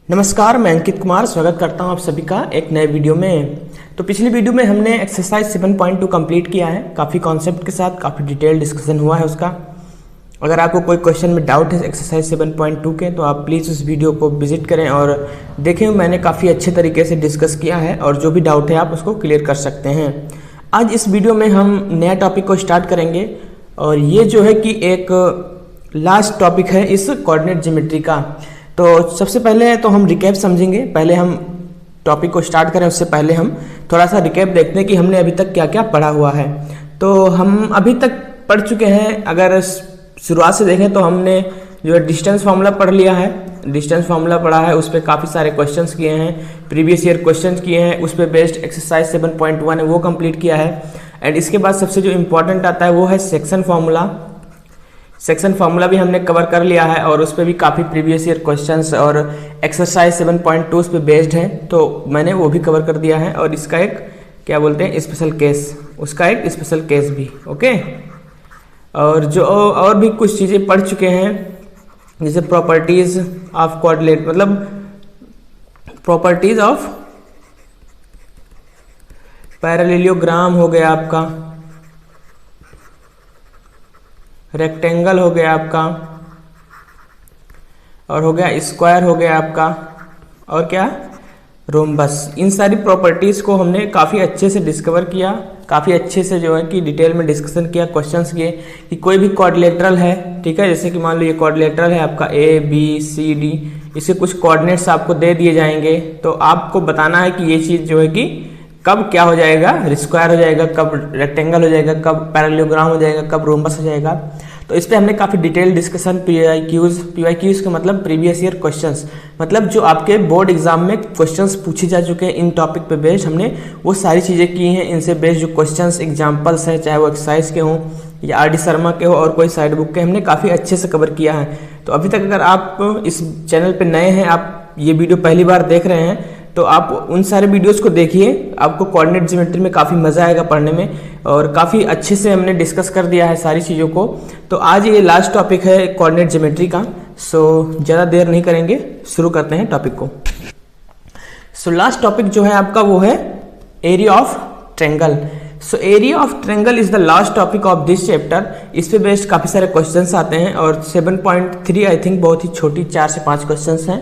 नमस्कार, मैं अंकित कुमार स्वागत करता हूं आप सभी का एक नए वीडियो में। तो पिछली वीडियो में हमने एक्सरसाइज 7.2 कंप्लीट किया है। काफ़ी कॉन्सेप्ट के साथ काफ़ी डिटेल डिस्कशन हुआ है उसका। अगर आपको कोई क्वेश्चन में डाउट है एक्सरसाइज 7.2 के तो आप प्लीज़ उस वीडियो को विजिट करें और देखें। मैंने काफ़ी अच्छे तरीके से डिस्कस किया है और जो भी डाउट है आप उसको क्लियर कर सकते हैं। आज इस वीडियो में हम नया टॉपिक को स्टार्ट करेंगे और ये जो है कि एक लास्ट टॉपिक है इस कोऑर्डिनेट ज्योमेट्री का। तो सबसे पहले तो हम रिकैप समझेंगे। पहले हम टॉपिक को स्टार्ट करें उससे पहले हम थोड़ा सा रिकैप देखते हैं कि हमने अभी तक क्या क्या पढ़ा हुआ है। तो हम अभी तक पढ़ चुके हैं, अगर शुरुआत से देखें तो हमने जो है डिस्टेंस फार्मूला पढ़ लिया है। डिस्टेंस फार्मूला पढ़ा है, उस पर काफ़ी सारे क्वेश्चंस किए हैं, प्रीवियस ईयर क्वेश्चंस किए हैं, उस पर बेस्ड एक्सरसाइज 7.1 है वो कंप्लीट किया है। एंड इसके बाद सबसे जो इम्पोर्टेंट आता है वो है सेक्शन फार्मूला। सेक्शन फार्मूला भी हमने कवर कर लिया है और उस पर भी काफ़ी प्रीवियस ईयर क्वेश्चंस और एक्सरसाइज 7.2 उस पर बेस्ड है, तो मैंने वो भी कवर कर दिया है। और इसका एक क्या बोलते हैं स्पेशल केस, उसका एक स्पेशल केस भी ओके। और जो और भी कुछ चीज़ें पढ़ चुके हैं जैसे प्रॉपर्टीज ऑफ कोऑर्डिनेट, मतलब प्रॉपर्टीज ऑफ पैरेललोग्राम हो गया आपका, रेक्टेंगल हो गया आपका, और हो गया स्क्वायर हो गया आपका, और क्या रोम्बस। इन सारी प्रॉपर्टीज़ को हमने काफ़ी अच्छे से डिस्कवर किया, काफ़ी अच्छे से जो है कि डिटेल में डिस्कशन किया, क्वेश्चंस किए कि कोई भी क्वाड्रिलेटरल है, ठीक है, जैसे कि मान लो ये क्वाड्रिलेटरल है आपका ABCD, इसे कुछ कोऑर्डिनेट्स आपको दे दिए जाएंगे तो आपको बताना है कि ये चीज़ जो है कि कब क्या हो जाएगा, स्क्वायर हो जाएगा, कब रेक्टेंगल हो जाएगा, कब पैरेललोग्राम हो जाएगा, कब रोम्बस हो जाएगा। तो इस पर हमने काफ़ी डिटेल डिस्कशन PYQs का मतलब प्रीवियस ईयर क्वेश्चंस, मतलब जो आपके बोर्ड एग्जाम में क्वेश्चंस पूछे जा चुके हैं इन टॉपिक पे बेस्ड हमने वो सारी चीज़ें की हैं। इनसे बेस्ड जो क्वेश्चंस एग्जाम्पल्स हैं, चाहे वो एक्सरसाइज के हों या RD शर्मा के हो और कोई साइड बुक के, हमने काफ़ी अच्छे से कवर किया है। तो अभी तक अगर आप इस चैनल पर नए हैं, आप ये वीडियो पहली बार देख रहे हैं तो आप उन सारे वीडियोस को देखिए, आपको कोऑर्डिनेट ज्योमेट्री में काफ़ी मज़ा आएगा पढ़ने में और काफ़ी अच्छे से हमने डिस्कस कर दिया है सारी चीज़ों को। तो आज ये लास्ट टॉपिक है कोऑर्डिनेट ज्योमेट्री का। सो ज़्यादा देर नहीं करेंगे, शुरू करते हैं टॉपिक को। सो लास्ट टॉपिक जो है आपका वो है area of triangle. So area of triangle is the last topic of this chapter. इस पे बेस्ड काफ़ी सारे क्वेश्चंस आते हैं और 7.3 आई थिंक बहुत ही छोटी 4 से 5 क्वेश्चंस हैं,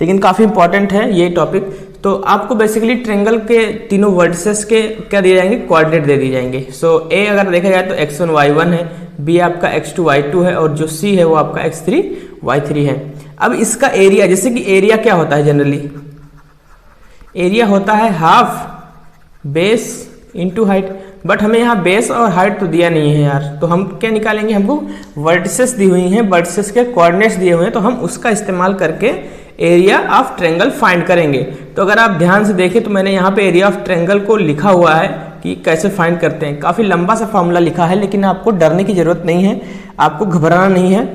लेकिन काफ़ी इंपॉर्टेंट है ये टॉपिक। तो आपको बेसिकली ट्रायंगल के तीनों वर्टिसेस के क्या दिए जाएंगे, कोऑर्डिनेट दे दिए जाएंगे। सो ए अगर देखा जाए तो x1 y1 है, बी आपका x2 y2 है और जो सी है वो आपका x3 y3 है। अब इसका एरिया, जैसे कि एरिया क्या होता है जनरली, एरिया होता है half base into height, but हमें यहाँ बेस और हाइट तो दिया नहीं है यार, तो हम क्या निकालेंगे, हमको वर्टिसेस दी हुई हैं, वर्टिसेस के कोऑर्डिनेट्स दिए हुए हैं, तो हम उसका इस्तेमाल करके एरिया ऑफ ट्रायंगल फाइंड करेंगे। तो अगर आप ध्यान से देखें तो मैंने यहाँ पे एरिया ऑफ ट्रायंगल को लिखा हुआ है कि कैसे फाइंड करते हैं। काफ़ी लंबा सा फॉर्मूला लिखा है, लेकिन आपको डरने की ज़रूरत नहीं है, आपको घबराना नहीं है।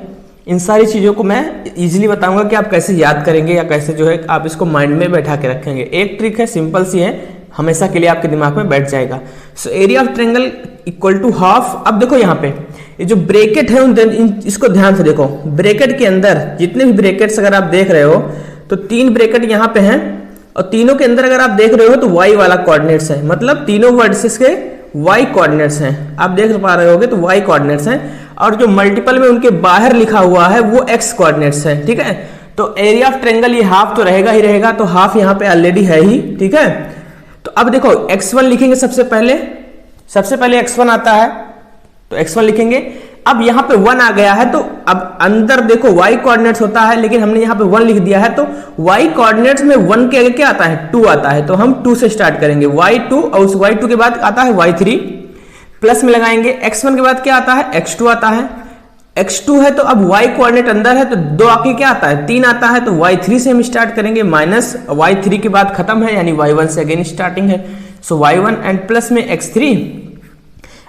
इन सारी चीज़ों को मैं इजीली बताऊंगा कि आप कैसे याद करेंगे या कैसे जो है आप इसको माइंड में बैठा के रखेंगे। एक ट्रिक है, सिंपल सी है, हमेशा के लिए आपके दिमाग में बैठ जाएगा। So area of triangle equal to half. अब देखो यहाँ पे ये जो ब्रैकेट है इसको ध्यान से देखो, ब्रैकेट के अंदर जितने भी ब्रैकेट्स अगर आप देख रहे हो तो 3 ब्रैकेट यहाँ पे हैं और तीनों के अंदर अगर आप देख रहे हो तो y वाला कोऑर्डिनेट्स है, मतलब तीनों वर्टिसेस के y कोऑर्डिनेट्स हैं। आप देख पा रहे होगे तो y कोऑर्डिनेट्स हैं और जो मल्टीपल में उनके बाहर लिखा हुआ है वो x कोऑर्डिनेट्स है, ठीक है। तो एरिया ऑफ ट्रायंगल ये हाफ तो रहेगा ही रहेगा, तो हाफ यहाँ पे ऑलरेडी है ही, ठीक है। तो अब देखो x1 लिखेंगे सबसे पहले x1 आता है तो x1 लिखेंगे। अब यहाँ पे 1 आ गया है तो अब अंदर देखो y कोऑर्डिनेट्स होता है, लेकिन हमने यहाँ पे 1 लिख दिया है तो y कोऑर्डिनेट्स में 1 के आगे क्या आता है, 2 आता है, तो हम 2 से स्टार्ट करेंगे, y2 और उस y2 के बाद आता है y3, प्लस में लगाएंगे, x1 के बाद क्या आता है, x2 आता है, x2 है तो अब y कोऑर्डिनेट अंदर है तो 2 आके क्या आता है, 3 आता है, तो y3 से हम स्टार्ट करेंगे, माइनस y3 के बाद खत्म है यानी y1 से अगेन स्टार्टिंग है। सो y1 एंड प्लस में x3,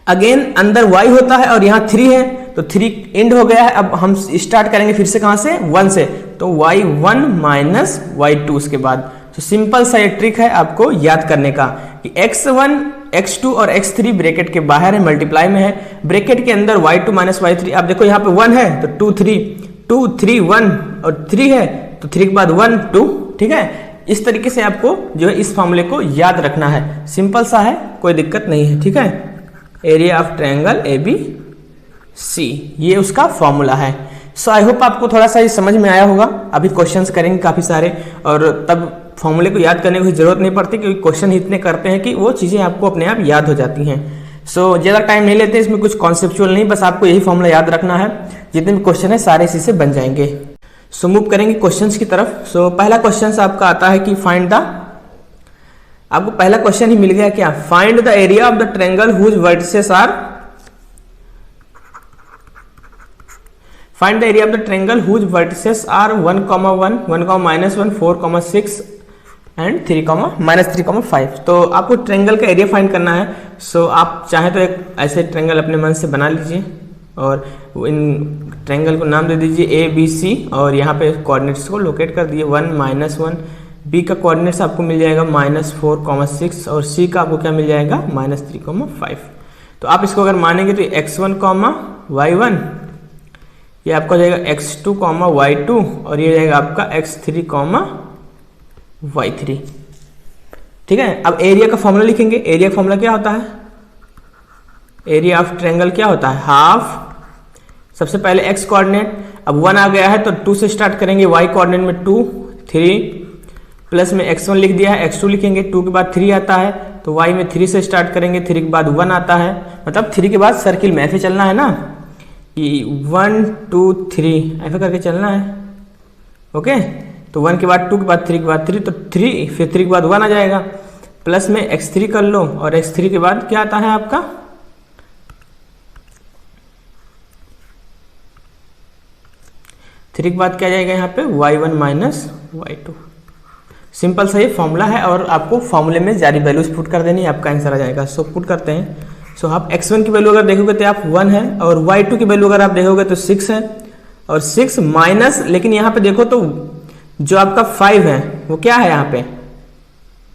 अगेन अंदर y होता है और यहाँ 3 है तो 3 एंड हो गया है। अब हम स्टार्ट करेंगे फिर से कहां से, 1 से, तो y1 माइनस y2 उसके बाद। तो सिंपल सा ये ट्रिक है आपको याद करने का कि x1 x2 और x3 ब्रैकेट के बाहर है, मल्टीप्लाई में है, ब्रैकेट के अंदर y2 माइनस y3। अब देखो यहाँ पे 1 है तो 2 3 1 और 3 है तो 3 के बाद 1 2, ठीक है। इस तरीके से आपको जो है इस फॉर्मूले को याद रखना है, सिंपल सा है, कोई दिक्कत नहीं है, ठीक है। एरिया ऑफ ट्रायंगल ABC, ये उसका फॉर्मूला है। सो आई होप आपको थोड़ा सा ये समझ में आया होगा। अभी क्वेश्चंस करेंगे काफ़ी सारे, और तब फॉर्मूले को याद करने की जरूरत नहीं पड़ती, क्योंकि क्वेश्चन इतने करते हैं कि वो चीज़ें आपको अपने आप याद हो जाती हैं। सो ज़्यादा टाइम नहीं लेते इसमें, कुछ कॉन्सेप्चुअल नहीं, बस आपको यही फॉर्मूला याद रखना है। जितने भी क्वेश्चन है सारे इसी से बन जाएंगे। सो मूव करेंगे क्वेश्चंस की तरफ। सो पहला क्वेश्चन आपका आता है कि फाइंड द, आपको पहला क्वेश्चन ही मिल गया क्या, find the area of the triangle whose vertices are, find the area of the triangle whose vertices are 1, 1, 1, -1, 4, 6 and 3, -3, 5। तो आपको ट्रायंगल का एरिया फाइंड करना है। सो आप चाहे तो एक ऐसे ट्रायंगल अपने मन से बना लीजिए और इन ट्रायंगल को नाम दे दीजिए ABC, और यहाँ पे कोऑर्डिनेट्स को लोकेट कर दिए 1, -1। B का कोऑर्डिनेट्स आपको मिल जाएगा -4, 6, और C का आपको क्या मिल जाएगा -3, 5। तो आप इसको अगर मानेंगे तो x1, y1, ये आपका हो जाएगा x2, y2, और ये जाएगा आपका x3, y3, ठीक है। अब एरिया का फॉर्मूला लिखेंगे। एरिया का फॉर्मूला क्या होता है, एरिया ऑफ ट्रायंगल क्या होता है, हाफ, सबसे पहले x कोऑर्डिनेट, अब 1 आ गया है तो 2 से स्टार्ट करेंगे, y कोऑर्डिनेट में 2, 3, प्लस में x1 लिख दिया है, x2 लिखेंगे, 2 के बाद 3 आता है तो y में 3 से स्टार्ट करेंगे, 3 के बाद 1 आता है, मतलब 3 के बाद सर्किल में ऐसे चलना है ना, कि 1, 2, 3 ऐसा करके चलना है, ओके। तो 1 के बाद 2 के बाद 3 के बाद 3, तो 3, फिर 3 के बाद 1 आ जाएगा, प्लस में x3 कर लो, और x3 के बाद क्या आता है आपका 3 के बाद क्या जाएगा यहाँ पे y1 y2। सिंपल सा ये फॉर्मूला है, और आपको फॉर्मूले में सारी वैल्यूज पुट कर देनी है, आपका आंसर आ जाएगा। सो पुट करते हैं। सो आप x1 की वैल्यू अगर देखोगे तो आप 1 है, और y2 की वैल्यू अगर आप देखोगे तो 6 है, और 6 माइनस, लेकिन यहाँ पे देखो तो जो आपका 5 है वो क्या है यहाँ पे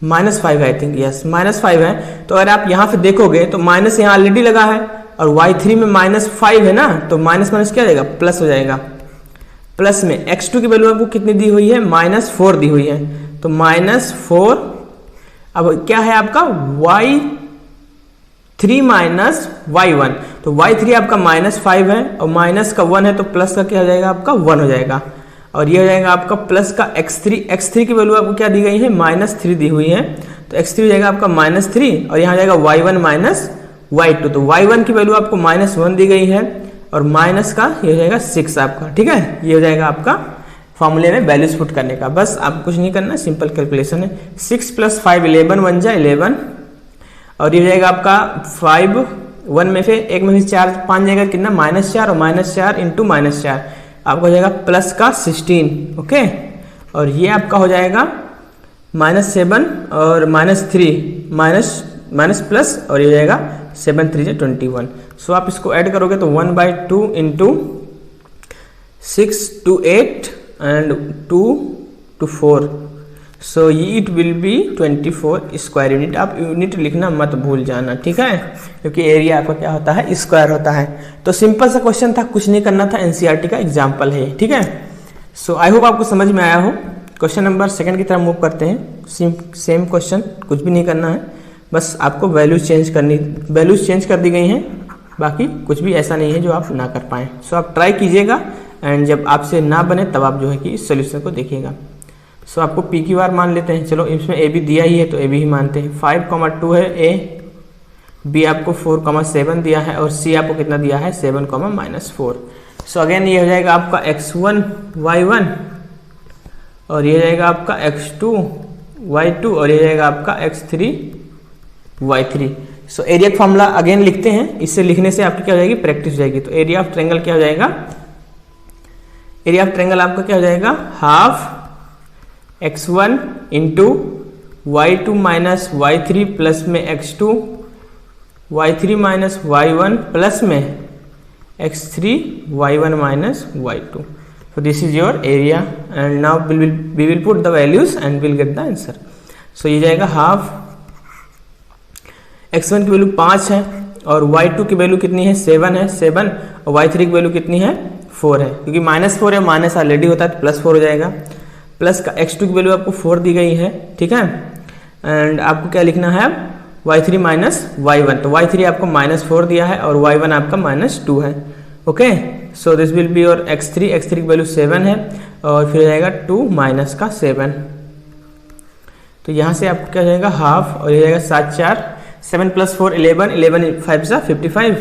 -5 है, आई थिंक, यस -5 है। तो अगर आप यहाँ पे देखोगे तो माइनस यहाँ ऑलरेडी लगा है, और y3 में -5 है ना, तो माइनस माइनस क्या जाएगा, प्लस हो जाएगा। प्लस में x2 की वैल्यू आपको कितनी दी हुई है, -4 दी हुई है, तो -4, अब क्या है आपका y3 y1, तो y3 आपका -5 है, और माइनस का 1 है, तो प्लस का क्या हो जाएगा आपका 1 हो जाएगा, और ये हो जाएगा आपका प्लस का x3 की वैल्यू आपको क्या दी गई है, -3 दी हुई है, तो x3 हो जाएगा आपका -3, और यहाँ जाएगा y1 y2, तो y1 की वैल्यू आपको -1 दी गई है, और माइनस का ये हो जाएगा 6 आपका, ठीक है। ये हो जाएगा आपका फॉर्मूले में वैल्यूज पुट करने का, बस आप कुछ नहीं करना, सिंपल कैलकुलेशन है। 6 + 5 11 बन जाए 11, और ये हो जाएगा आपका 5, 1 में से 1 में से 4, 5 जाएगा कितना, -4, और -4 इंटू -4 आपका हो जाएगा प्लस का 16, ओके। और ये आपका हो जाएगा -7 और -3 माइनस प्लस, और ये हो जाएगा 7 3 21। सो आप इसको ऐड करोगे तो 1/2 into 6 to 8 and 2 to 4, so it will be 24 square unit. आप यूनिट लिखना मत भूल जाना, ठीक है, क्योंकि एरिया आपका क्या होता है, स्क्वायर होता है। तो सिंपल सा क्वेश्चन था, कुछ नहीं करना था, एनसीईआरटी का एग्जाम्पल है, ठीक है। सो आई होप आपको समझ में आया हो। क्वेश्चन नंबर 2 की तरफ मूव करते हैं। सेम क्वेश्चन, कुछ भी नहीं करना है, बस आपको वैल्यूज चेंज कर दी गई हैं, बाकी कुछ भी ऐसा नहीं है जो आप ना कर पाएँ। सो आप ट्राई कीजिएगा, एंड जब आपसे ना बने तब आप जो है कि इस सोल्यूशन को देखिएगा। सो आपको PQR मान लेते हैं, चलो इसमें AB दिया ही है तो AB ही मानते हैं। 5,2 है A, B आपको 4,7 दिया है, और C आपको कितना दिया है 7, -4। सो अगेन ये हो जाएगा आपका x1 y1, और ये जाएगा आपका x2 y2, और ये जाएगा आपका x3 y3। सो एरिया का फॉर्मूला अगेन लिखते हैं, इससे लिखने से आपकी क्या हो जाएगी, प्रैक्टिस हो जाएगी। तो एरिया ऑफ ट्रायंगल क्या हो जाएगा, एरिया ऑफ ट्रायंगल आपका क्या हो जाएगा, half x1 into y2 minus y3 plus में x2 y3 minus y1 plus में x3 y1 minus y2। So this is your area, and now we will put the values and we'll get the answer. So ये जाएगा half, x1 की value 5 है, और y2 की value कितनी है 7 है, 7, और y3 की वैल्यू कितनी है 4 है, क्योंकि -4 है, माइनस ऑलरेडी होता है तो +4 हो जाएगा। प्लस का x2 की वैल्यू आपको 4 दी गई है, ठीक है। एंड आपको क्या लिखना है अब y3 माइनस y1, तो y3 आपको -4 दिया है और y1 आपका -2 है। Okay, so this will be your x3 की वैल्यू 7 है और फिर जाएगा 2 माइनस का 7, तो यहाँ से आपको क्या जाएगा हाफ और ये जाएगा 7 4 7 + 4 11 11 5 सा 55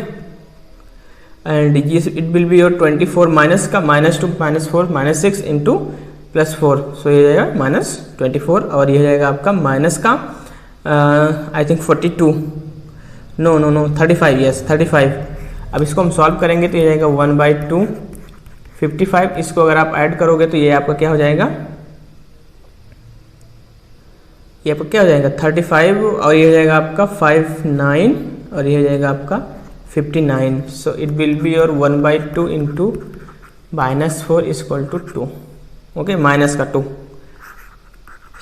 एंड ये it will be your 24 minus का -2 -4 -6 इंटू +4, सो ये जाएगा -24 और ये जाएगा आपका माइनस का आई थिंक 42 नो 35, यस 35। अब इसको हम सॉल्व करेंगे तो ये जाएगा 1/2 55, इसको अगर आप ऐड करोगे तो ये आपका क्या हो जाएगा, ये आपका क्या हो जाएगा 35 और ये हो जाएगा आपका 59 और ये हो जाएगा आपका 59, so it will be your 1/2 into -4 = 2। Okay, minus का 2,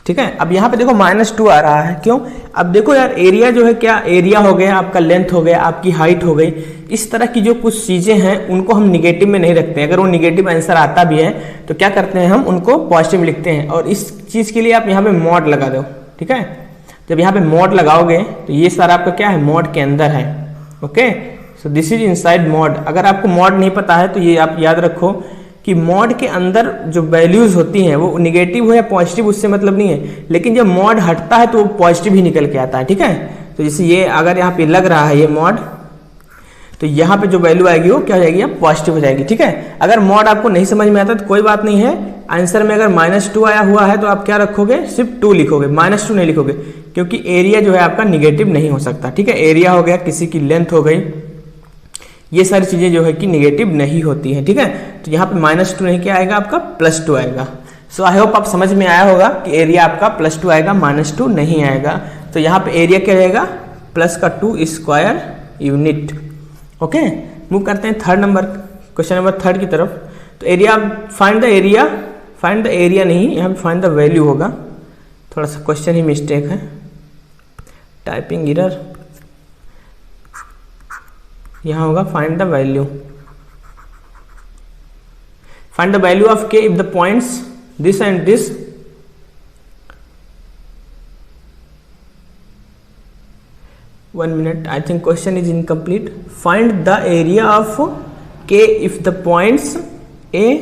ठीक है। अब यहाँ पे देखो -2 आ रहा है, क्यों? अब देखो यार एरिया जो है, क्या एरिया हो गया, आपका लेंथ हो गया, आपकी हाइट हो गई, इस तरह की जो कुछ चीजें हैं उनको हम निगेटिव में नहीं रखते हैं। अगर वो निगेटिव आंसर आता भी है तो क्या करते हैं, हम उनको पॉजिटिव लिखते हैं। और इस चीज के लिए आप यहाँ पे मॉड लगा दो, ठीक है। जब यहाँ पे मॉड लगाओगे तो ये सारा आपका क्या है, मॉड के अंदर है। Okay, so this is inside mod. अगर आपको मॉड नहीं पता है तो ये आप याद रखो कि मॉड के अंदर जो वैल्यूज होती हैं वो निगेटिव हो या पॉजिटिव उससे मतलब नहीं है, लेकिन जब मॉड हटता है तो वो पॉजिटिव ही निकल के आता है, ठीक है। तो जैसे ये अगर यहाँ पे लग रहा है ये मॉड, तो यहाँ पे जो वैल्यू आएगी वो क्या हो जाएगी, पॉजिटिव हो जाएगी, ठीक है। अगर मॉड आपको नहीं समझ में आता तो कोई बात नहीं है, आंसर में अगर -2 आया हुआ है तो आप क्या रखोगे, सिर्फ 2 लिखोगे, -2 नहीं लिखोगे, क्योंकि एरिया जो है आपका निगेटिव नहीं हो सकता, ठीक है। एरिया हो गया, किसी की लेंथ हो गई, ये सारी चीजें जो है कि निगेटिव नहीं होती हैं, ठीक है। तो यहाँ पे -2 नहीं क्या आएगा, आपका +2 आएगा। सो आई होप आप समझ में आया होगा कि एरिया आपका +2 आएगा, -2 नहीं आएगा। तो यहाँ पे एरिया क्या रहेगा, +2 स्क्वायर यूनिट। ओके, मूव करते हैं क्वेश्चन नंबर 3 की तरफ। तो एरिया, फाइंड द एरिया नहीं, यहाँ पे फाइंड द वैल्यू होगा। थोड़ा सा क्वेश्चन ही मिस्टेक है, टाइपिंग एरर। यहाँ होगा find the value of k if the points this and this one minute, I think question is incomplete. Find the area of k if the points a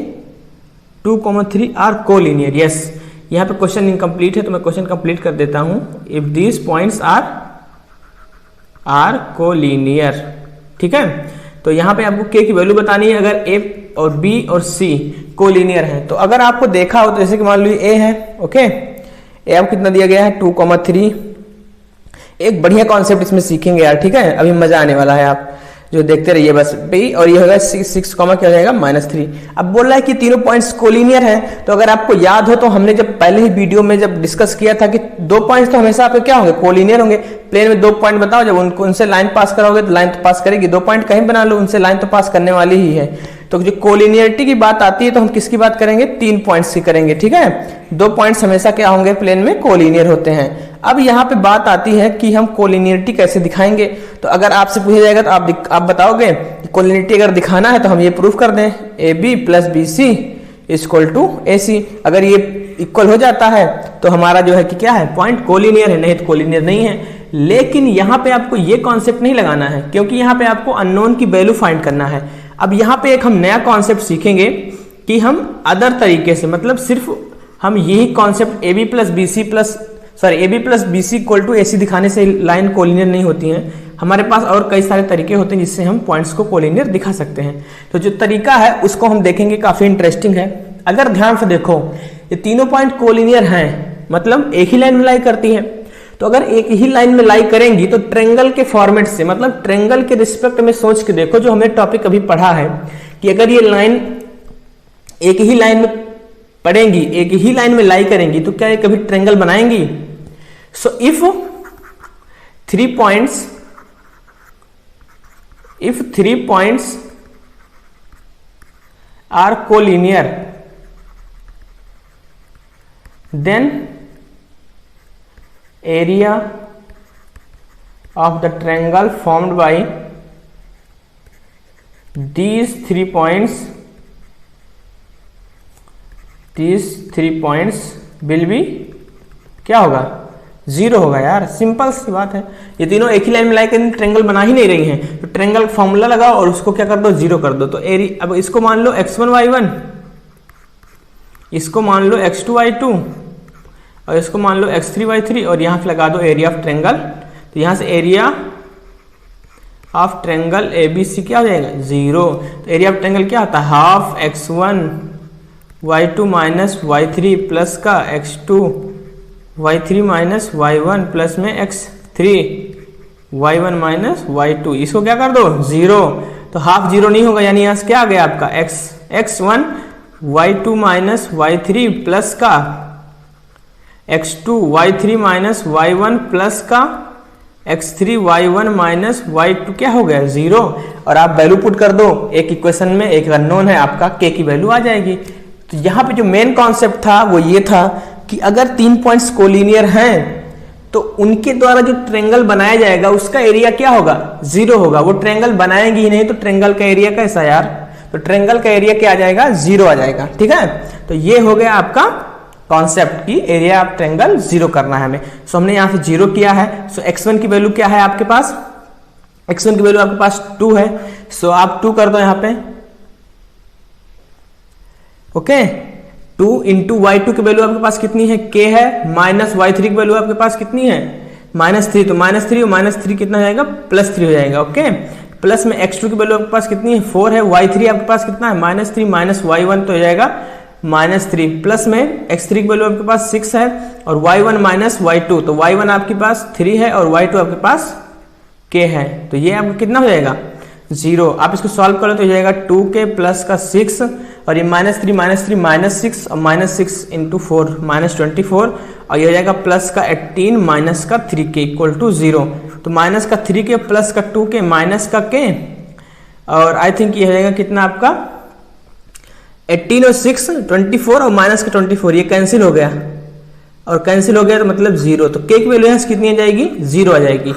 2, 3 are collinear. yes, यहाँ पे question incomplete है तो मैं question complete कर देता हूँ। if these points are collinear, ठीक है। तो यहाँ पे आपको k की वैल्यू बतानी है अगर a और b और c कोलिनियर है। तो अगर आपको देखा हो तो जैसे कि मान लीजिए a है, ओके, a आपको कितना दिया गया है 2, 3। एक बढ़िया कॉन्सेप्ट इसमें सीखेंगे यार, ठीक है, अभी मजा आने वाला है, आप जो देखते रहिए बस। b और ये होगा 6, क्या हो जाएगा -3। अब बोल रहा है कि तीनों पॉइंट्स कोलिनियर हैं। तो अगर आपको याद हो तो हमने जब पहले ही वीडियो में जब डिस्कस किया था कि 2 पॉइंट्स तो हमेशा आपके क्या होंगे, कोलिनियर होंगे। प्लेन में 2 पॉइंट बताओ, जब उनसे लाइन पास करोगे तो लाइन तो पास करेगी। 2 पॉइंट कहीं बना लो, उनसे लाइन तो पास करने वाली ही है। तो जो कोलिनियरिटी की बात आती है तो हम किसकी बात करेंगे, 3 पॉइंट्स की करेंगे, ठीक है। 2 पॉइंट्स हमेशा क्या होंगे, प्लेन में कोलिनियर होते हैं। अब यहाँ पे बात आती है कि हम कोलिनियरिटी कैसे दिखाएंगे। तो अगर आपसे पूछा जाएगा तो आप बताओगे कोलिनियरिटी अगर दिखाना है तो हम ये प्रूफ कर दें, AB + BC = AC। अगर ये इक्वल हो जाता है तो हमारा जो है कि क्या है, पॉइंट कोलिनियर है, नहीं तो कोलिनियर नहीं है। लेकिन यहाँ पे आपको ये कॉन्सेप्ट नहीं लगाना है, क्योंकि यहाँ पे आपको अननोन की वैल्यू फाइंड करना है। अब यहाँ पे एक हम नया कॉन्सेप्ट सीखेंगे कि हम अदर तरीके से, मतलब सिर्फ हम यही कॉन्सेप्ट AB + BC = AC दिखाने से लाइन कोलिनियर नहीं होती हैं। हमारे पास और कई सारे तरीके होते हैं जिससे हम पॉइंट्स को कोलिनियर दिखा सकते हैं। तो जो तरीका है उसको हम देखेंगे, काफी इंटरेस्टिंग है। अगर ध्यान से देखो, ये तीनों पॉइंट कोलिनियर हैं, मतलब एक ही लाइन में लाई करती है। तो अगर एक ही लाइन में लाई करेंगी तो ट्रेंगल के फॉर्मेट से, मतलब ट्रेंगल के रिस्पेक्ट में सोच के देखो, जो हमने टॉपिक अभी पढ़ा है कि अगर ये लाइन एक ही लाइन में पड़ेंगी, एक ही लाइन में लाई करेंगी तो क्या ये कभी ट्रेंगल बनाएंगी। So if 3 points are collinear, then area of the triangle formed by these 3 points these 3 points will be क्या होगा, 0 होगा यार, सिंपल सी बात है। ये तीनों एक ही लाइन में लाके ट्रेंगल बना ही नहीं रही हैं, तो ट्रेंगल फॉर्मूला लगाओ और उसको क्या कर दो, 0 कर दो। तो एरिया, अब इसको मान लो x1 y1, इसको मान लो x2 y2 और इसको मान लो x3 y3 और यहाँ पे लगा दो एरिया ऑफ ट्रेंगल। तो यहाँ से एरिया ऑफ ट्रेंगल ABC क्या हो जाएगा, 0। तो एरिया ऑफ ट्रेंगल क्या होता है, half x1 y2 minus y3 plus का x2 y3 minus y1 plus में x3 y1 माइनस y2, इसको क्या कर दो, 0। तो हाफ 0 नहीं होगा, यानी यहाँ से क्या आ गया आपका x1 y2 minus y3 plus का x2 y3 minus y1 plus का x3 y1 माइनस y2 क्या हो गया, 0। और आप वैल्यू पुट कर दो, एक इक्वेशन में एक अननोन है आपका, k की वैल्यू आ जाएगी। तो यहाँ पे जो मेन कॉन्सेप्ट था वो ये था कि अगर 3 पॉइंट्स कोलिनियर हैं तो उनके द्वारा जो ट्रेंगल बनाया जाएगा उसका एरिया क्या होगा, 0 होगा। वो ट्रेंगल बनाएंगे ही नहीं तो ट्रेंगल का एरिया कैसा यार, तो ट्रेंगल का एरिया क्या आ जाएगा, 0 आ जाएगा। ठीक है, तो ये हो गया आपका कॉन्सेप्ट की एरिया ऑफ ट्रेंगल 0 करना है हमें। सो हमने यहाँ से 0 किया है। सो x1 की वैल्यू क्या है आपके पास, x1 की वैल्यू आपके पास 2 है। सो आप 2 कर दो यहाँ पे, ओके। 2 इंटू y2 की वैल्यू आपके पास कितनी है, k है, माइनस y3 की वैल्यू आपके पास कितनी है, -3। तो -3 और -3 कितना हो जाएगा, +3 हो जाएगा, ओके। प्लस में x2 की वैल्यू आपके पास कितनी है, 4 है, y3 आपके पास कितना है, -3 माइनस y1 तो हो जाएगा -3। प्लस में x3 की वैल्यू आपके पास 6 है और y1 माइनस y2, तो y1 आपके पास 3 है और y2 आपके पास k है। तो ये आपका कितना हो जाएगा, 0। आप इसको सॉल्व करो तो हो जाएगा 2k प्लस का 6 और ये -3 -6 और -6 इंटू 4 -24 और ये हो जाएगा प्लस का 18 माइनस का 3k इक्वल टू 0। तो माइनस का 3k प्लस का 2k माइनस का k और आई थिंक ये हो जाएगा कितना आपका 18 और 6 24 और माइनस का 24, ये कैंसिल हो गया और कैंसिल हो गया तो मतलब 0। तो k की वैल्यू यहाँ से कितनी आ जाएगी, 0 आ जाएगी।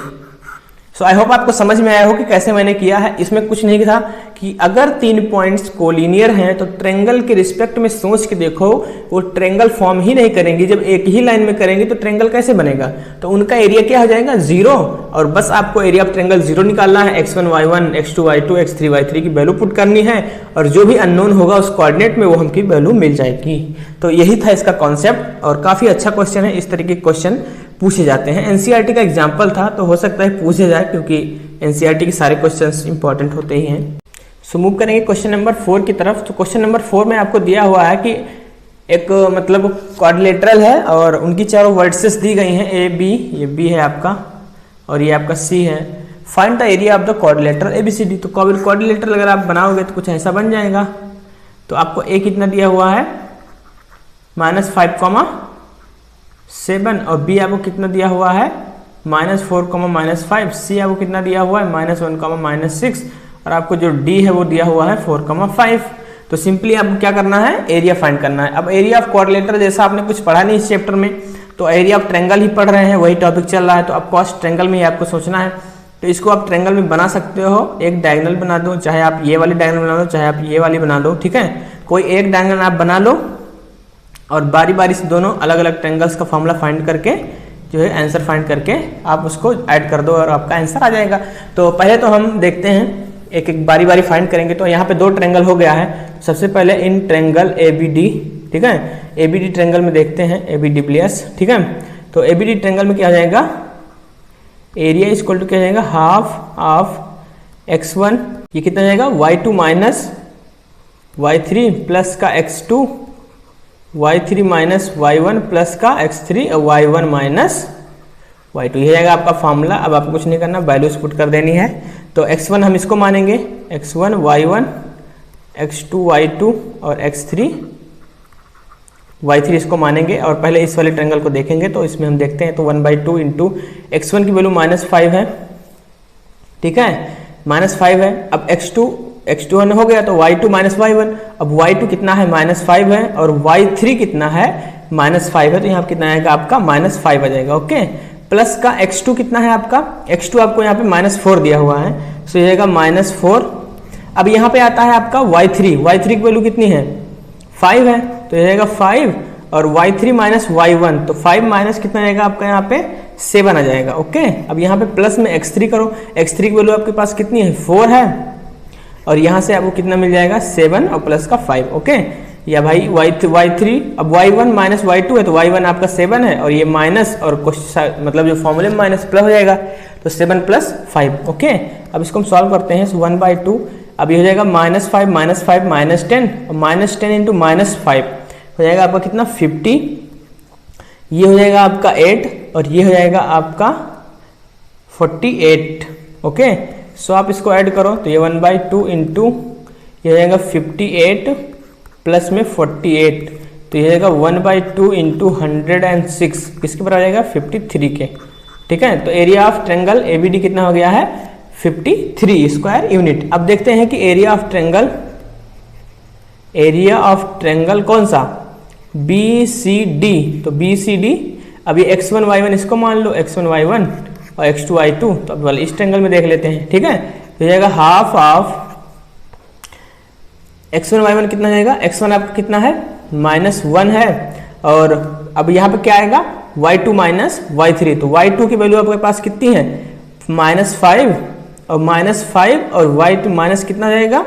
सो आई होप आपको समझ में आया हो कि कैसे मैंने किया है। इसमें कुछ नहीं था कि अगर 3 पॉइंट्स कोलिनियर हैं तो ट्रेंगल के रिस्पेक्ट में सोच के देखो, वो ट्रेंगल फॉर्म ही नहीं करेंगे। जब एक ही लाइन में करेंगे तो ट्रेंगल कैसे बनेगा, तो उनका एरिया क्या हो जाएगा, 0। और बस आपको एरिया ऑफ ट्रेंगल 0 निकालना है। x1 y1 x2 y2 x3 y3 की वैल्यू पुट करनी है और जो भी अननोन होगा उस कोऑर्डिनेट में वो हमकी वैल्यू मिल जाएगी। तो यही था इसका कॉन्सेप्ट और काफी अच्छा क्वेश्चन है। इस तरीके के क्वेश्चन पूछे जाते हैं। एनसीईआरटी का एग्जाम्पल था तो हो सकता है पूछे जाए क्योंकि एनसीईआरटी के सारे क्वेश्चंस इंपॉर्टेंट होते ही हैं। सो मूव करेंगे क्वेश्चन नंबर 4 की तरफ। तो क्वेश्चन नंबर 4 में आपको दिया हुआ है कि एक मतलब क्वाड्रिलेटरल है और उनकी चारों वर्टिसेस दी गई हैं, ए बी, ये बी है आपका और ये आपका सी है। Find the area of the quadrilateral ABCD. तो क्वाड्रिलेटरल अगर आप बनाओगे तो कुछ ऐसा बन जाएगा। तो आपको ए कितना दिया हुआ है, -5,7 और बी आपको कितना दिया हुआ है, -4,-5। सी आपको कितना दिया हुआ है, -1,-6 और आपको जो डी है वो दिया हुआ है 4,5। तो सिंपली आपको क्या करना है, एरिया फाइंड करना है। अब एरिया ऑफ क्वाड्रिलेटरल जैसा आपने कुछ पढ़ा नहीं इस चैप्टर में, तो एरिया ऑफ ट्रेंगल ही पढ़ रहे हैं, वही टॉपिक चल रहा है। तो आपको ट्रेंगल में ही आपको सोचना है। तो इसको आप ट्रेंगल में बना सकते हो, एक डायगोनल बना दो, चाहे आप ये वाली डायगोनल बना दो, चाहे आप ये वाली बना दो, ठीक है। कोई एक डायगोनल आप बना लो और बारी बारी से दोनों अलग अलग ट्रेंगल्स का फॉर्मूला फाइंड करके जो है आंसर फाइंड करके आप उसको ऐड कर दो और आपका आंसर आ जाएगा। तो पहले तो हम देखते हैं, एक एक बारी बारी फाइंड करेंगे। तो यहाँ पे 2 ट्रेंगल हो गया है। सबसे पहले इन ट्रेंगल ABD, ठीक है, ABD ट्रेंगल में देखते हैं, ABDBS, ठीक है। तो ABD ट्रेंगल में क्या हो जाएगा, एरिया इक्वल टू क्या हो जाएगा, हाफ ऑफ x1, ये कितना हो जाएगा, y2 माइनस y3 प्लस का x2, y3 minus y1 plus का x3 और y1 माइनस y2, ये जाएगा आपका फॉर्मूला। अब आपको कुछ नहीं करना, वैल्यूज पुट कर देनी है। तो x1 हम इसको मानेंगे, x1 y1, x2 y2 और x3 y3 इसको मानेंगे और पहले इस वाले ट्रेंगल को देखेंगे। तो इसमें हम देखते हैं तो 1/2 इंटू x1 की वैल्यू -5 है, ठीक है, -5 है। अब x2 हो गया तो y2 माइनस y1। अब y2 कितना है, -5 है और y3 कितना है, -5 है। तो यहाँ कितना आएगा आपका, -5 आ जाएगा, ओके। प्लस का x2 कितना है आपका, x2 आपको यहाँ पे -4 दिया हुआ है, तो ये जाएगा -4। अब यहाँ पे आता है आपका y3 की वैल्यू कितनी है, 5 है। तो ये रहेगा 5 और y3 माइनस y1, तो 5 माइनस कितना रहेगा आपका यहाँ पे 7 आ जाएगा। ओके, अब यहाँ पे प्लस में x3 करो, x3 की वैल्यू आपके पास कितनी है 4 है, और यहाँ से आपको कितना मिल जाएगा 7 और प्लस का 5। ओके, या भाई y3 अब y1 माइनस y2 है, तो y1 आपका 7 है और ये माइनस और मतलब जो फॉर्मूले में माइनस प्लस हो जाएगा, तो 7 प्लस 5। ओके, अब इसको हम सॉल्व करते हैं। 1/2 अब ये हो जाएगा -5 माइनस 10 और -10 इंटू -5 हो जाएगा आपका कितना 50, ये हो जाएगा आपका 8 और ये हो जाएगा आपका 48। ओके, सो आप इसको ऐड करो तो ये 1/2 इंटू ये हो जाएगा 58 प्लस में 48, तो ये हो जाएगा 1/2 इंटू 106, किसके बराबर आ जाएगा 53 के। ठीक है, तो एरिया ऑफ ट्रायंगल ABD कितना हो गया है 53 स्क्वायर यूनिट। अब देखते हैं कि एरिया ऑफ ट्रायंगल कौन सा BCD, तो BCD अब ये x1 y1 इसको मान लो x1 y1 और x2 y2, तो अब वाले इस ट्रायंगल में देख लेते हैं। ठीक है, तो जाएगा हाफ ऑफ x1 y1 कितना जाएगा, x1 आपका कितना है -1 है, और अब यहाँ पे क्या आएगा y2 माइनस y3, तो y2 की वैल्यू आपके पास कितनी है -5 और -5 और y2 माइनस कितना जाएगा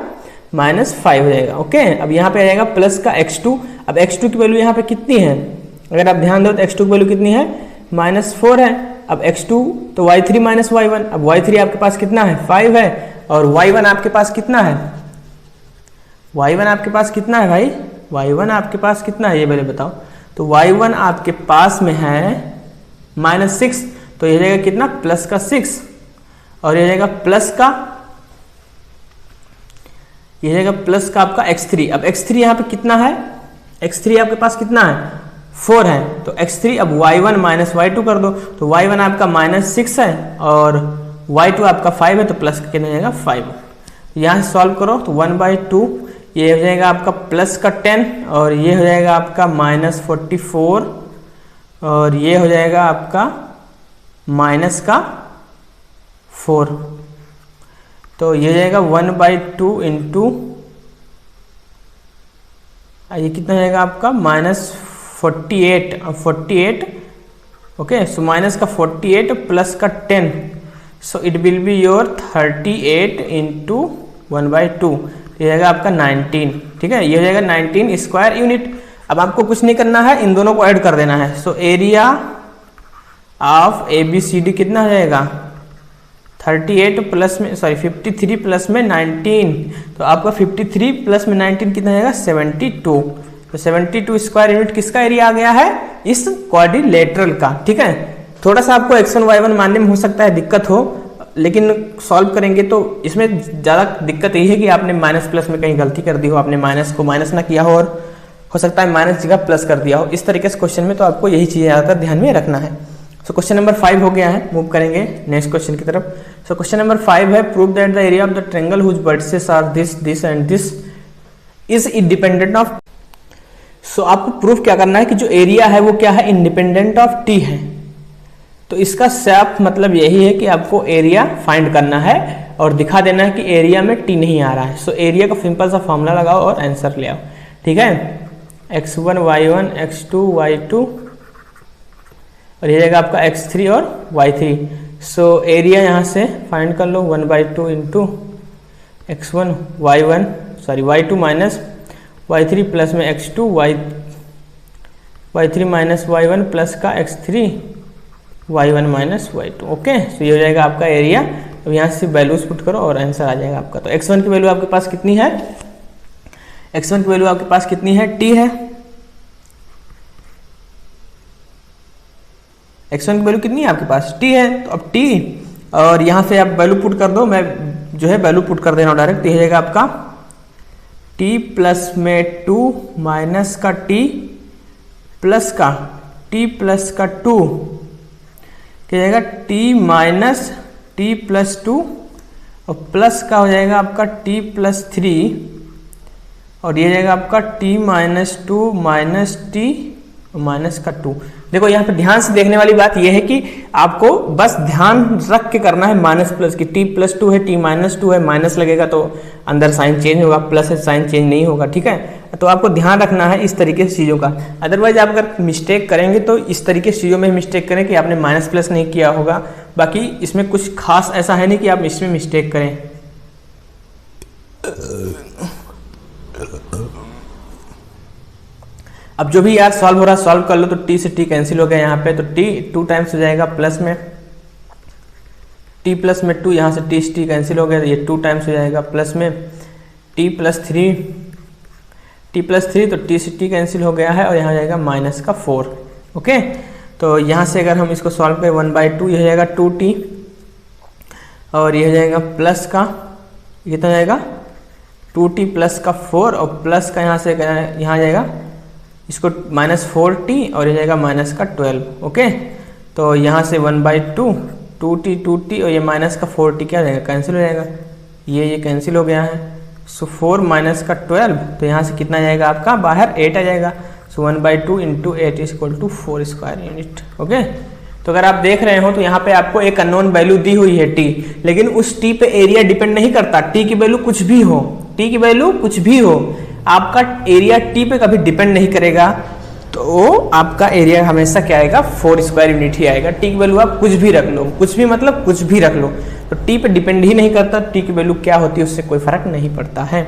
-5 हो जाएगा। ओके, अब यहाँ पे आ जाएगा प्लस का x2, अब x2 की वैल्यू यहाँ पे कितनी है, अगर आप ध्यान दो तो x2 की वैल्यू कितनी है -4 है, अब x2 तो y3 माइनस y1, अब y3 आपके पास कितना है 5 है, और y1 आपके पास कितना है, y1 आपके पास कितना है भाई, y1 आपके पास कितना है ये पहले बताओ, तो y1 आपके पास में है -6, तो ये जाएगा कितना प्लस का 6 और ये जाएगा प्लस का आपका x3। अब x3 यहाँ पे कितना है, x3 आपके पास कितना है 4 है, तो x3 अब y1 माइनस y2 कर दो, तो y1 आपका -6 है और y2 आपका 5 है, तो प्लस का कितना जाएगा 5। यहाँ से सॉल्व करो तो 1/2 ये हो जाएगा आपका प्लस का 10 और ये हो जाएगा आपका -44 और ये हो जाएगा आपका माइनस का 4, तो ये जाएगा 1/2 इंटू ये कितना जाएगा आपका -48। ओके, सो माइनस का 48 प्लस का 10, so it will be your 38 into 1/2, ये जाएगा आपका 19। ठीक है, ये हो जाएगा 19 स्क्वायर यूनिट। अब आपको कुछ नहीं करना है, इन दोनों को ऐड कर देना है। सो एरिया ऑफ ABCD कितना हो जाएगा 38 प्लस में 53 प्लस में 19, तो आपका 53 प्लस में 19 कितना जाएगा 72, तो 72 स्क्वायर यूनिट किसका एरिया आ गया है इस क्वाड्रिलेटरल का। ठीक है, थोड़ा सा आपको x1 y1 मानने में हो सकता है दिक्कत हो, लेकिन सॉल्व करेंगे तो इसमें ज़्यादा दिक्कत यही है कि आपने माइनस प्लस में कहीं गलती कर दी हो, आपने माइनस को माइनस ना किया हो और हो सकता है माइनस जगह प्लस कर दिया हो, इस तरीके से क्वेश्चन में तो आपको यही चीज़ ज़्यादातर ध्यान में रखना है। सो क्वेश्चन नंबर 5 हो गया है, मूव करेंगे नेक्स्ट क्वेश्चन की तरफ। सो क्वेश्चन नंबर 5 है, prove that the area of the triangle whose vertices are this and this is independent of. So आपको प्रूफ क्या करना है कि जो एरिया है वो क्या है इंडिपेंडेंट ऑफ टी है। तो इसका साफ मतलब यही है कि आपको एरिया फाइंड करना है और दिखा देना है कि एरिया में टी नहीं आ रहा है। सो एरिया का सिंपल सा फॉर्मूला लगाओ और आंसर ले आओ। ठीक है, x1 y1 x2 y2 और ये जाएगा आपका x3 और y3। सो एरिया यहाँ से फाइंड कर लो 1/2 into x1 y2 minus y3 plus में x2 y3 minus y1 plus का x3 y1 minus y2। Okay, सो ये हो जाएगा आपका एरिया। अब यहाँ से वैल्यूज पुट करो और आंसर आ जाएगा आपका। तो x1 की वैल्यू आपके पास कितनी है, x1 की वैल्यू आपके पास कितनी है t है, x1 की वैल्यू कितनी है आपके पास t है। तो अब t और यहाँ से आप वैल्यू पुट कर दो, मैं जो है वैल्यू पुट कर दे रहा हूँ डायरेक्ट। ये हो जाएगा आपका t प्लस में 2 माइनस का t प्लस का t प्लस का 2 क्या जाएगा t माइनस t प्लस 2 और प्लस का हो जाएगा आपका t प्लस 3 और ये जाएगा आपका t माइनस 2 माइनस t और माइनस का 2। देखो यहाँ पे ध्यान से देखने वाली बात यह है कि आपको बस ध्यान रख के करना है माइनस प्लस की, t+2 है, t-2 है, माइनस लगेगा तो अंदर साइन चेंज होगा, प्लस है साइन चेंज नहीं होगा, ठीक है। तो आपको ध्यान रखना है इस तरीके से चीज़ों का। अदरवाइज आप अगर मिस्टेक करेंगे तो इस तरीके से चीज़ों में मिस्टेक करें कि आपने माइनस प्लस नहीं किया होगा। बाकी इसमें कुछ खास ऐसा है नहीं कि आप इसमें मिस्टेक करें। अब जो भी यार सॉल्व हो रहा है सॉल्व कर लो। तो t से t कैंसिल हो गया यहाँ पे, तो t 2 टाइम्स हो जाएगा प्लस में, t प्लस में 2, यहाँ से t से t कैंसिल हो गया, ये 2 टाइम्स हो जाएगा प्लस में t प्लस 3, तो t से t कैंसिल हो गया है और यहाँ जाएगा माइनस का 4। ओके, तो यहाँ से अगर हम इसको सॉल्व करें 1/2 ये हो जाएगा 2t और ये हो जाएगा प्लस का, ये तो जाएगा 2t प्लस का 4 और प्लस का यहाँ से यहाँ जाएगा इसको -4t और ये जाएगा माइनस का 12। ओके, तो यहाँ से 1/2 2t और ये माइनस का 4t क्या हो जाएगा, कैंसिल हो जाएगा, ये कैंसिल हो गया है। सो 4 माइनस का 12, तो यहाँ से कितना जाएगा आपका बाहर 8 आ जाएगा। सो 1/2 × 8 = 4 स्क्वायर यूनिट। ओके, तो अगर आप देख रहे हो तो यहाँ पे आपको एक अननोन वैल्यू दी हुई है t, लेकिन उस t पे एरिया डिपेंड नहीं करता। t की वैल्यू कुछ भी हो, t की वैल्यू कुछ भी हो, आपका एरिया t पे कभी डिपेंड नहीं करेगा, तो आपका एरिया हमेशा क्या आएगा 4 स्क्वायर यूनिट ही आएगा। t की वैल्यू आप कुछ भी रख लो, कुछ भी मतलब कुछ भी रख लो, तो t पे डिपेंड ही नहीं करता। t की वैल्यू क्या होती है उससे कोई फर्क नहीं पड़ता है।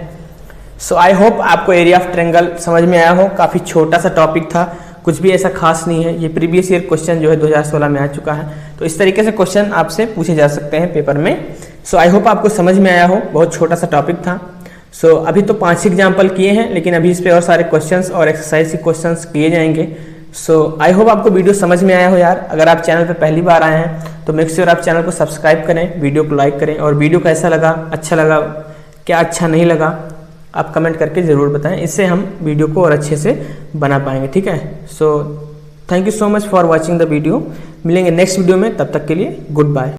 सो आई होप आपको एरिया ऑफ ट्रायंगल समझ में आया हो। काफ़ी छोटा सा टॉपिक था, कुछ भी ऐसा खास नहीं है। ये प्रीवियस ईयर क्वेश्चन जो है 2016 में आ चुका है, तो इस तरीके से क्वेश्चन आपसे पूछे जा सकते हैं पेपर में। सो आई होप आपको समझ में आया हो, बहुत छोटा सा टॉपिक था। सो अभी तो 5 एग्जाम्पल किए हैं, लेकिन अभी इस पे और सारे क्वेश्चंस और एक्सरसाइज के क्वेश्चंस किए जाएंगे। सो आई होप आपको वीडियो समझ में आया हो यार। अगर आप चैनल पे पहली बार आए हैं तो मेक श्योर आप चैनल को सब्सक्राइब करें, वीडियो को लाइक करें, और वीडियो कैसा लगा, अच्छा लगा, क्या अच्छा नहीं लगा, आप कमेंट करके ज़रूर बताएं। इससे हम वीडियो को और अच्छे से बना पाएंगे, ठीक है। So thank you so much for watching the video. मिलेंगे नेक्स्ट वीडियो में, तब तक के लिए गुड बाय।